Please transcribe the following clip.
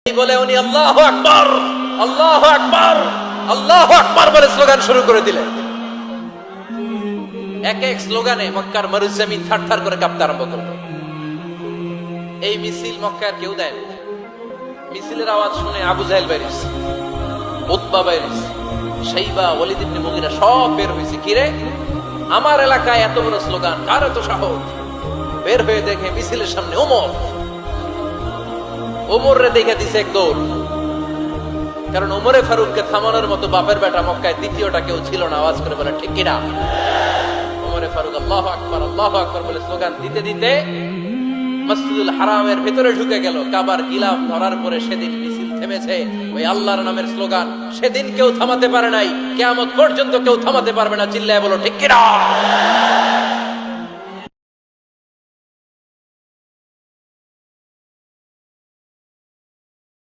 বলে উনি আল্লাহু আকবার, আল্লাহু আকবার, আল্লাহু আকবার বলে স্লোগান শুরু করে দিলেন। এক এক স্লোগানে মক্কার মরুজমিন থারথার করে কাঁপতে আরম্ভ করলো। এই মিছিল মক্কার কেউ দেয় না। মিছিলের আওয়াজ শুনে আবু জাহেল বাইরিস, উতবা বাইরিস, শাইবা, ওয়ালিদ ইবনে মুগিরা সব বের হয়েছে। কিরে, আমার এলাকায় এত বড় স্লোগান, কার এত সাহস? বের হয়ে দেখে মিছিলের সামনে ওমর রে দেখে দিছে এক দৌড়। কারণ ওমরে ফারুককে থামানোর মতো বাপের বেটা মক্কায় দ্বিতীয়টা কেউ ছিল না। আওয়াজ করে বলে ঠিক কিনা? ওমরে ফারুক আল্লাহু আকবার, আল্লাহু আকবার বলে স্লোগান দিতে দিতে মসজিদুল হারামের ভিতরে ঢুকে গেল। কাবার গিলাফ ধরার পরে সেদিন মিছিল থেমেছে ওই আল্লাহর নামের স্লোগান। সেদিন কেউ থামাতে পারে নাই, কিয়ামত পর্যন্ত কেউ থামাতে পারবে না। চিল্লায় বলো ঠিক কিনা?